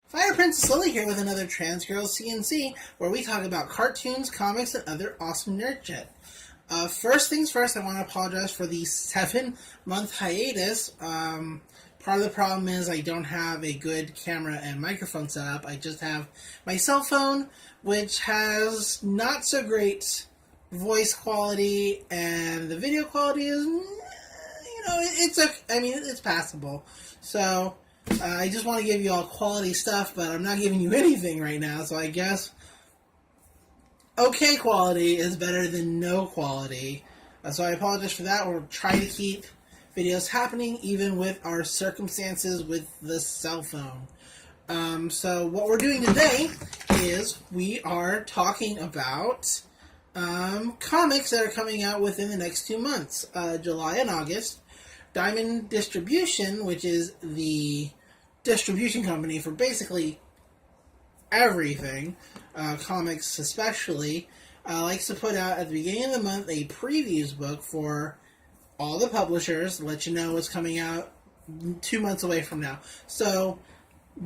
Fire Princess Lily here with another Trans Girls CNC, where we talk about cartoons, comics, and other awesome nerd shit. First things first, I want to apologize for the 7-month hiatus. Part of the problem is I don't have a good camera and microphone set up. I just have my cell phone, which has not so great voice quality, and the video quality is, it's okay. I mean, it's passable. So, I just want to give you all quality stuff, but I'm not giving you anything right now, so I guess okay quality is better than no quality. So I apologize for that. We'll try to keep videos happening even with our circumstances with the cell phone. So what we're doing today is we are talking about comics that are coming out within the next 2 months, July and August. Diamond Distribution, which is the distribution company for basically everything, comics especially, likes to put out at the beginning of the month a previews book for all the publishers to let you know what's coming out 2 months away from now. So,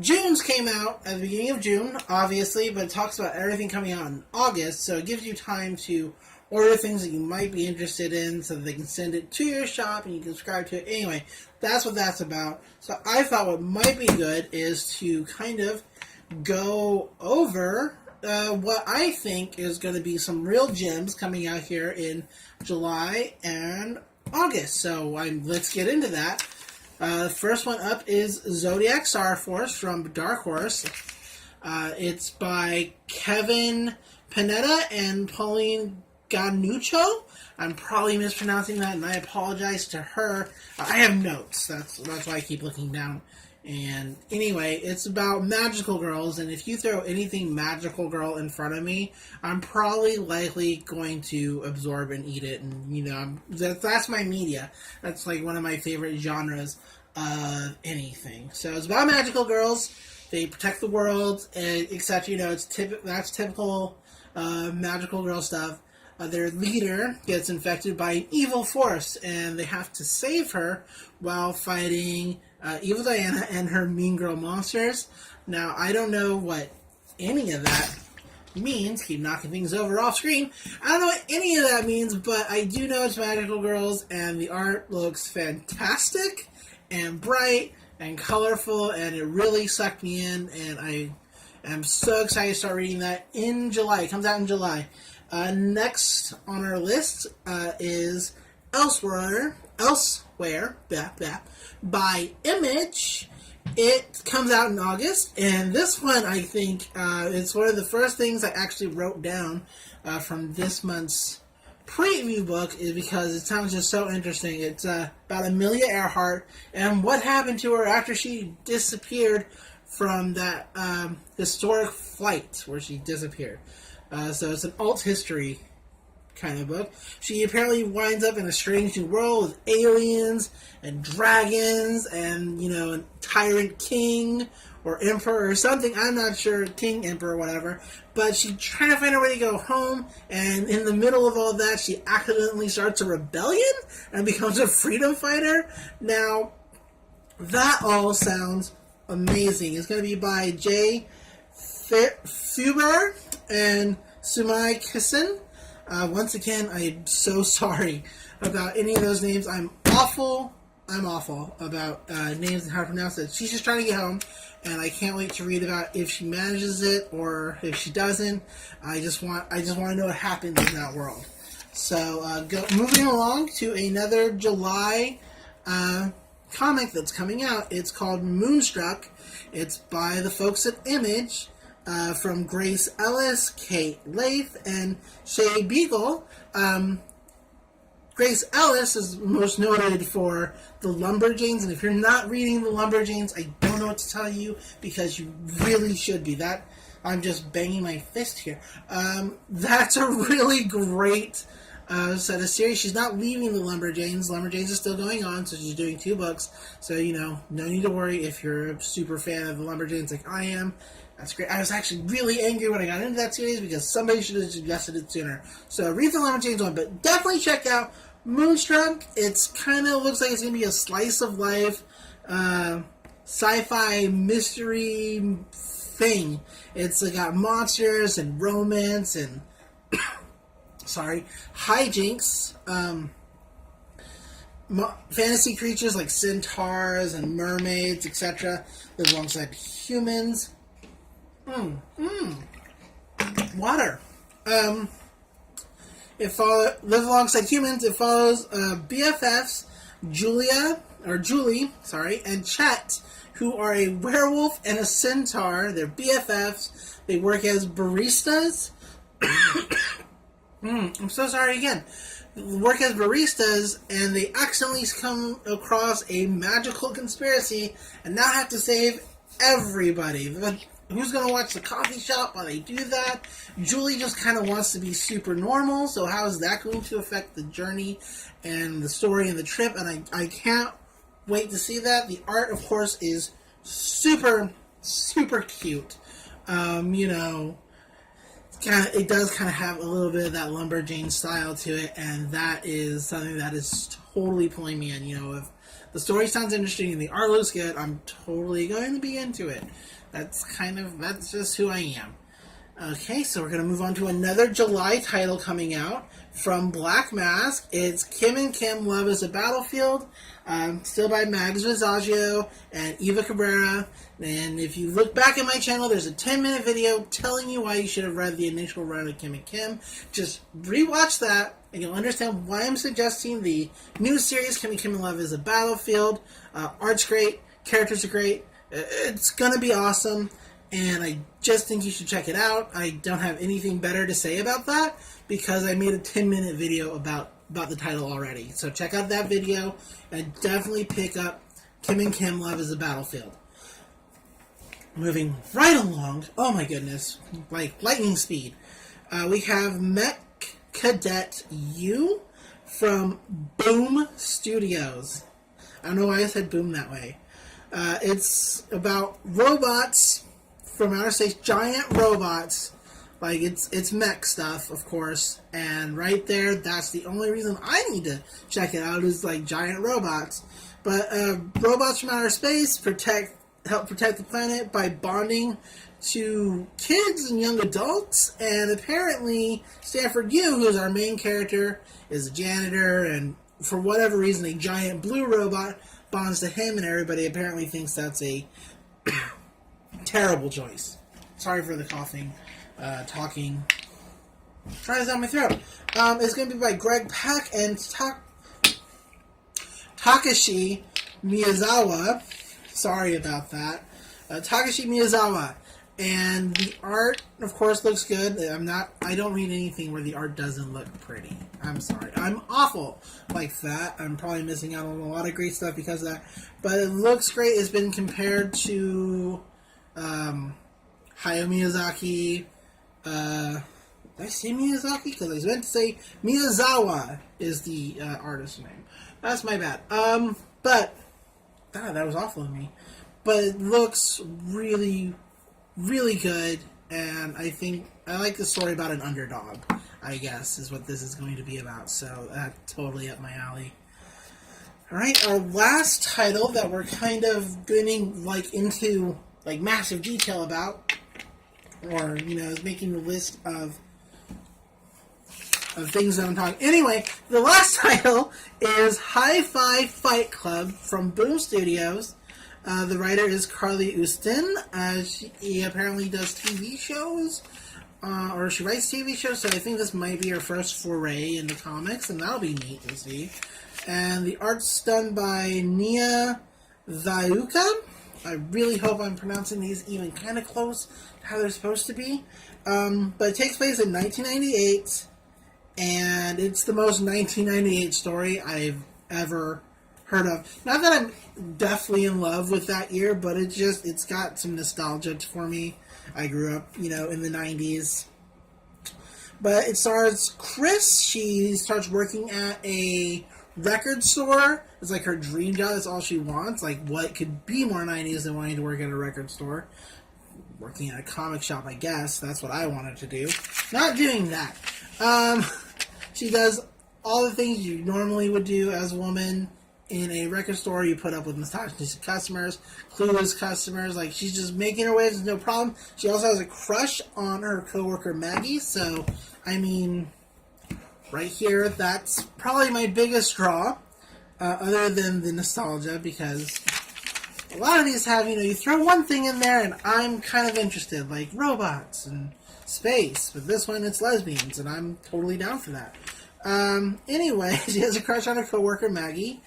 June's came out at the beginning of June, obviously, but it talks about everything coming out in August, so it gives you time to order things that you might be interested in so that they can send it to your shop and you can subscribe to it. Anyway, that's what that's about. So I thought what might be good is to kind of go over what I think is going to be some real gems coming out here in July and August. So let's get into that. The first one up is Zodiac Star Force from Dark Horse. It's by Kevin Panetta and Pauline Ganuccio. I'm probably mispronouncing that, and I apologize to her. I have notes. That's why I keep looking down. And anyway, it's about magical girls, and if you throw anything magical girl in front of me, I'm probably likely going to absorb and eat it. And that's my media. That's like one of my favorite genres of anything. So it's about magical girls. They protect the world, etc. That's typical magical girl stuff. Their leader gets infected by an evil force, and they have to save her while fighting Evil Diana and her mean girl monsters. Now, I don't know what any of that means. Keep knocking things over off screen. I don't know what any of that means, but I do know it's magical girls, and the art looks fantastic and bright and colorful, and it really sucked me in, and I am so excited to start reading that in July. It comes out in July. Next on our list is Elsewhere by Image. It comes out in August, and this one I think it's one of the first things I actually wrote down from this month's preview book, is because it sounds just so interesting. It's about Amelia Earhart and what happened to her after she disappeared from that historic flight where she disappeared. So it's an alt history kind of book. She apparently winds up in a strange new world with aliens and dragons and, a tyrant king or emperor or something. I'm not sure, king, emperor, whatever. But she's trying to find a way to go home, and in the middle of all that, she accidentally starts a rebellion and becomes a freedom fighter. Now, that all sounds amazing. It's going to be by Jay Fuber and Sumai Kissen. Once again, I'm so sorry about any of those names. I'm awful about names and how to pronounce it. She's just trying to get home, and I can't wait to read about if she manages it or if she doesn't. I just want to know what happens in that world. So, moving along to another July comic that's coming out. It's called Moonstruck. It's by the folks at Image. From Grace Ellis, Kate Lath, and Shay Beagle. Grace Ellis is most noted for the Lumberjanes, and if you're not reading the Lumberjanes, I don't know what to tell you, because you really should be. I'm just banging my fist here. That's a really great set of series. She's not leaving the Lumberjanes. Lumberjanes is still going on, so she's doing 2 books. So, no need to worry if you're a super fan of the Lumberjanes like I am. That's great. I was actually really angry when I got into that series because somebody should have suggested it sooner. So read the Lumberjanes one, but definitely check out Moonstruck. It's kind of looks like it's going to be a slice of life sci-fi mystery thing. It's got monsters and romance and hijinks. Fantasy creatures like centaurs and mermaids, etc. live alongside humans. Water. Live alongside humans. It follows BFFs Julie, and Chet, who are a werewolf and a centaur. They're BFFs. They work as baristas. I'm so sorry again. Work as baristas, and they accidentally come across a magical conspiracy and now have to save everybody. But who's going to watch the coffee shop while they do that? Julie just kind of wants to be super normal, so how is that going to affect the journey and the story and the trip? And I can't wait to see that. The art, of course, is super, super cute. It does kind of have a little bit of that Lumberjane style to it, and that is something that is totally pulling me in. If the story sounds interesting and the art looks good, I'm totally going to be into it. That's just who I am. Okay, so we're going to move on to another July title coming out from Black Mask. It's Kim and Kim Love is a Battlefield, still by Mags Visaggio and Eva Cabrera. And if you look back at my channel, there's a 10-minute video telling you why you should have read the initial run of Kim and Kim. Just rewatch that, and you'll understand why I'm suggesting the new series, Kim and Kim Love is a Battlefield. Art's great, characters are great. It's going to be awesome, and I just think you should check it out. I don't have anything better to say about that because I made a 10-minute video about the title already. So check out that video and definitely pick up Kim and Kim Love is a Battlefield. Moving right along, oh my goodness, like lightning speed. We have Mech Cadet U from Boom Studios. I don't know why I said Boom that way. It's about robots from outer space, giant robots. Like, it's mech stuff, of course. And right there, that's the only reason I need to check it out is, like, giant robots. But robots from outer space help protect the planet by bonding to kids and young adults. And apparently, Stanford Yu, who's our main character, is a janitor. And for whatever reason, a giant blue robot bonds to him, and everybody apparently thinks that's a terrible choice. Sorry for the coughing, talking. Try this down my throat. It's going to be by Greg Pak and Takashi Miyazawa. Sorry about that. Takashi Miyazawa. And the art, of course, looks good. I don't read anything where the art doesn't look pretty. I'm sorry. I'm awful like that. I'm probably missing out on a lot of great stuff because of that. But it looks great. It's been compared to Hayao Miyazaki. Did I say Miyazaki? Because I was meant to say Miyazawa is the artist's name. That's my bad. But that was awful of me. But it looks really, really good, and I think I like the story about an underdog, I guess, is what this is going to be about, so that's totally up my alley. Alright, our last title that we're kind of getting, into, massive detail about, or, is making the list of things that I'm talking. Anyway, the last title is Hi-Fi Fight Club from Boom Studios. The writer is Carly Ustin. She apparently does TV shows, or she writes TV shows, so I think this might be her first foray into comics, and that'll be neat to see. And the art's done by Nia Viuka. I really hope I'm pronouncing these even kind of close to how they're supposed to be. But it takes place in 1998, and it's the most 1998 story I've ever heard of. Not that I'm definitely in love with that year, but it's got some nostalgia for me. I grew up, in the 90s. But it stars Chris. She starts working at a record store. It's like her dream job. That's all she wants. Like, what could be more 90s than wanting to work at a record store? Working at a comic shop, I guess. That's what I wanted to do. Not doing that. She does all the things you normally would do as a woman in a record store, you put up with misogynistic customers, clueless customers. Like, she's just making her waves, no problem. She also has a crush on her coworker Maggie, so, I mean, right here, that's probably my biggest draw, other than the nostalgia, because a lot of these have, you throw one thing in there and I'm kind of interested, like robots and space, but this one, it's lesbians, and I'm totally down for that. Anyway, she has a crush on her coworker Maggie,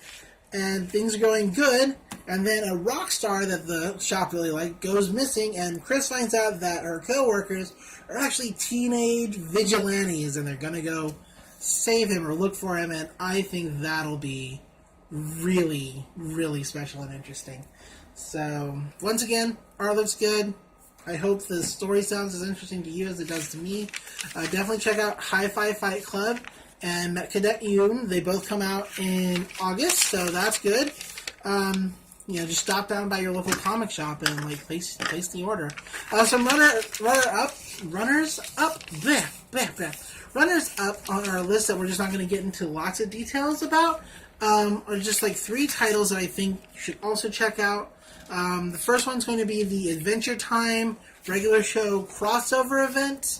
and things are going good, and then a rock star that the shop really liked goes missing, and Chris finds out that her coworkers are actually teenage vigilantes, and they're gonna go save him or look for him, and I think that'll be really, really special and interesting. So, once again, art looks good. I hope the story sounds as interesting to you as it does to me. Definitely check out Hi-Fi Fight Club and Met Cadet Yoon. They both come out in August, so that's good. Just stop down by your local comic shop and place the order. Some runners up on our list that we're just not going to get into lots of details about are just 3 titles that I think you should also check out. The first one's going to be the Adventure Time regular show crossover event.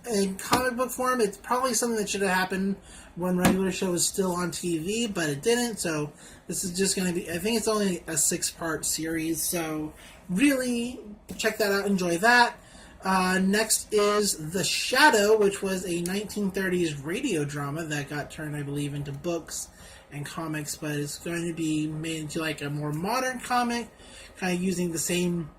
In comic book form, it's probably something that should have happened when regular show was still on TV, but it didn't, so this is just going to be, I think it's only a 6-part series, so really check that out, enjoy that. Next is The Shadow, which was a 1930s radio drama that got turned, I believe, into books and comics, but it's going to be made into a more modern comic, kind of using the same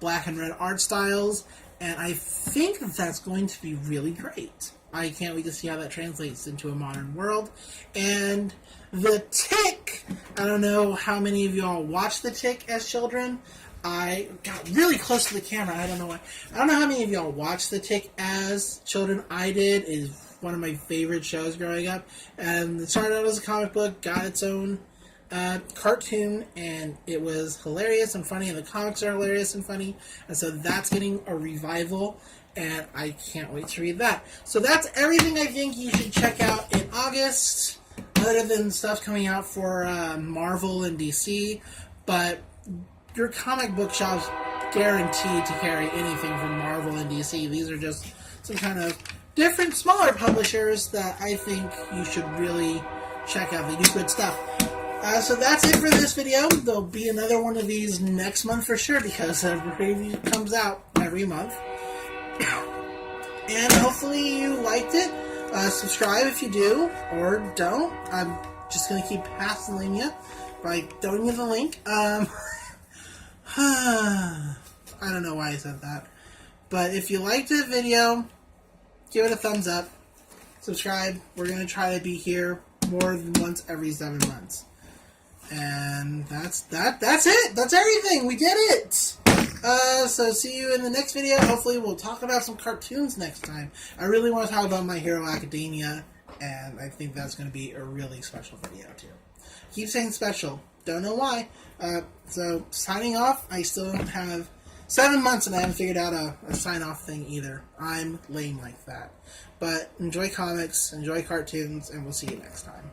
black and red art styles, and I think that's going to be really great. I can't wait to see how that translates into a modern world. And The Tick, I don't know how many of y'all watched The Tick as children. I got really close to the camera, I don't know why. I don't know how many of y'all watched The Tick as children. I did. It is one of my favorite shows growing up. And it started out as a comic book, got its own cartoon, and it was hilarious and funny, and the comics are hilarious and funny, and so that's getting a revival, and I can't wait to read that. So that's everything I think you should check out in August, other than stuff coming out for Marvel and DC, but your comic book shop's guaranteed to carry anything from Marvel and DC. These are just some kind of different, smaller publishers that I think you should really check out. They do good stuff. So that's it for this video. There'll be another one of these next month for sure, because a review comes out every month. And hopefully you liked it. Subscribe if you do, or don't. I'm just going to keep hassling you by throwing you the link. I don't know why I said that. But if you liked the video, give it a thumbs up. Subscribe. We're going to try to be here more than once every 7 months. And that's it. That's everything. We did it. So see you in the next video. Hopefully we'll talk about some cartoons next time. I really want to talk about My Hero Academia, and I think that's going to be a really special video too. Keep saying special. Don't know why. So signing off. I still don't have 7 months and I haven't figured out a sign-off thing either. I'm lame like that. But enjoy comics, enjoy cartoons, and we'll see you next time.